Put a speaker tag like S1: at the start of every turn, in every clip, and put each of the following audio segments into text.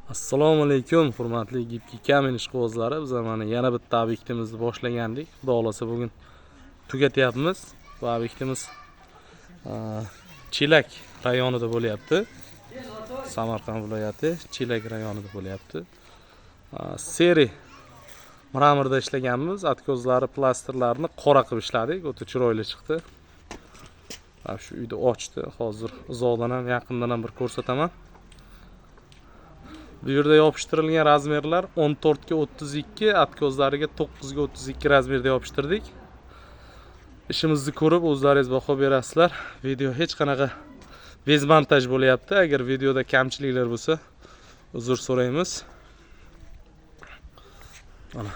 S1: Assalomu alaykum, hurmatli Gipki kamin ishqibozlari. Biz mana yana bitta obyektimizni boshlagandik. Xudo xolasa bugun tugatyapmiz. Bu obyektimiz Chelak rayonida bo'lyapti. Samarqand viloyati Chelak rayonida bo'lyapti. Seri mramorda ishlaganmiz. Atkozlari, plastrlarini qora qilib ishladik. O'ta chiroyli chiqdi. Shu uyni ochdi. Hozir uzoqdan ham, yaqindan ham bir ko'rsataman. Bu yerda yopishtirilgan razmerlar 14 ga 32, atkozlariga 9 ga 32 razmerda yopishtirdik. İşimizni ko'rib o'zlaringiz baho berasizlar. Video hech qanaqa bezmontaj bo'lyapti. Agar videoda kamchiliklar bo'lsa, uzr so'raymiz. Mana.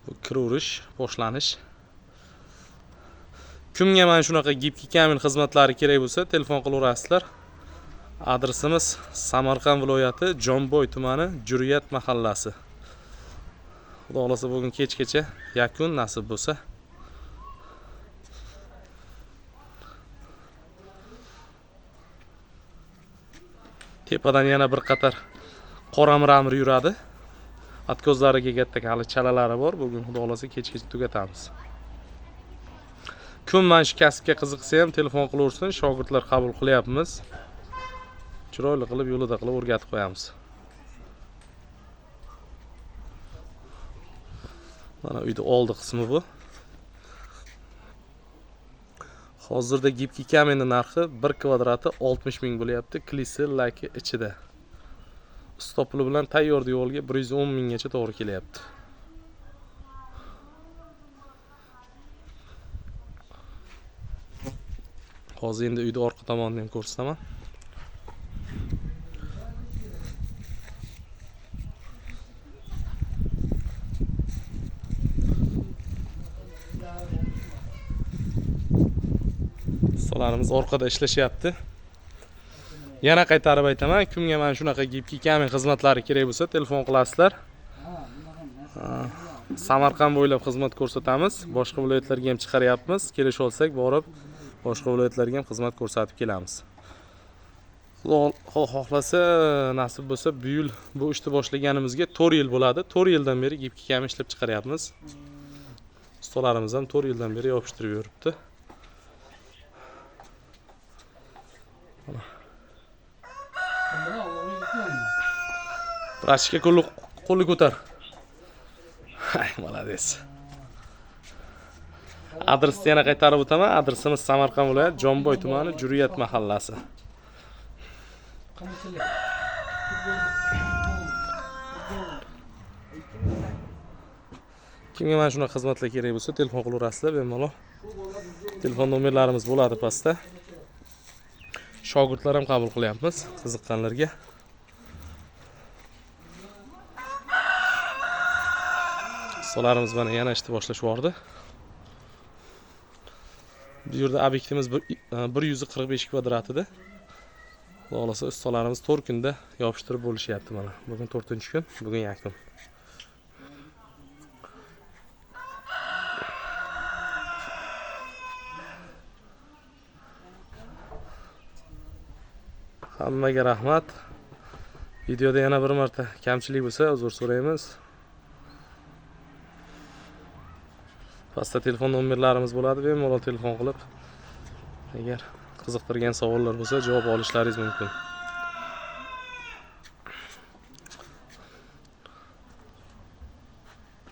S1: Bu kiraverish, boshlanish. Kimga mana shunaqa Gipki kamin xizmatlari kerak bo'lsa, telefon qilaverasizlar. Adresimiz Samarqand viloyati Jomboy tumani Juriyat mahallasi. Xudo xolasa bugun kechgacha yakun nasib bo'lsa. Tepadan yana bir qator qora mramor yuradi. Atkozlariga katta hali chalalari bor. Bugun xudo xolasa kechgacha tugatamiz. Kim mana shu kasbga qiziqsa ham telefon qilaversin, shogirdlar qabul qilyapmiz. Chiroyli qilib yo'lida qilib o'rgatib qo'yamiz. Mana uyda oldi qismi bu. Hozirda Gipki kaminning narxi 1 kvadrati 60 ming bo'lyapti. Klisi, laki ichida. Stopli bilan tayyor devorga 110 minggacha to'g'ri kelyapti. Hozir endi uyda orqa tomonini ham ko'rsataman. Ustalarimiz orqada ishlashyapti. Yana qaytarib aytaman, kimga mana shunaqa Gipki kamin xizmatlari kerak bo'lsa, telefon qilasizlar. Samarqand bo'ylab xizmat ko'rsatamiz. Boshqa viloyatlarga ham chiqaryapmiz. Kelisha olsak, borib boshqa viloyatlarga ham xizmat ko'rsatib kelamiz. Xudo xohlasa, nasib bo'lsa, bu yil bu ishni boshlaganimizga 4 yil bo'ladi. 4 yildan beri Gipki kamin ishlab chiqaryapmiz. Ustalarimiz ham 4 yildan beri yopishtirib yuribdi. Rashka qo'li ko'tar. Hay, malades. Adresni yana qaytarib o'taman. Adresimiz Samarqand viloyati Jomboy tumani Juriyat mahallasi. Kimga mana shunaqa xizmatlar kerak bo'lsa, telefon qilaverasizlar, bemalol. Telefon nomerlarimiz bo'ladi pastda. Shogirdlar ham qabul qilyapmiz, qiziqqanlarga. Ustalarimiz mana yana ishni boshlashyordi. Bu yerda obyektimiz 145 kvadratida. Xudo xolasa ustalarimiz 4 kunda yopishtirib bo'lishyapti mana. Bugun 4-kun, bugun yakun. Hammaga rahmat. Videoda yana bir marta kamchilik bo'lsa, uzr so'raymiz. Pastda telefon nomerlarimiz bo'ladi, bemalol telefon qilib agar qiziqtirgan savollar bo'lsa, javob olishlaringiz mumkin.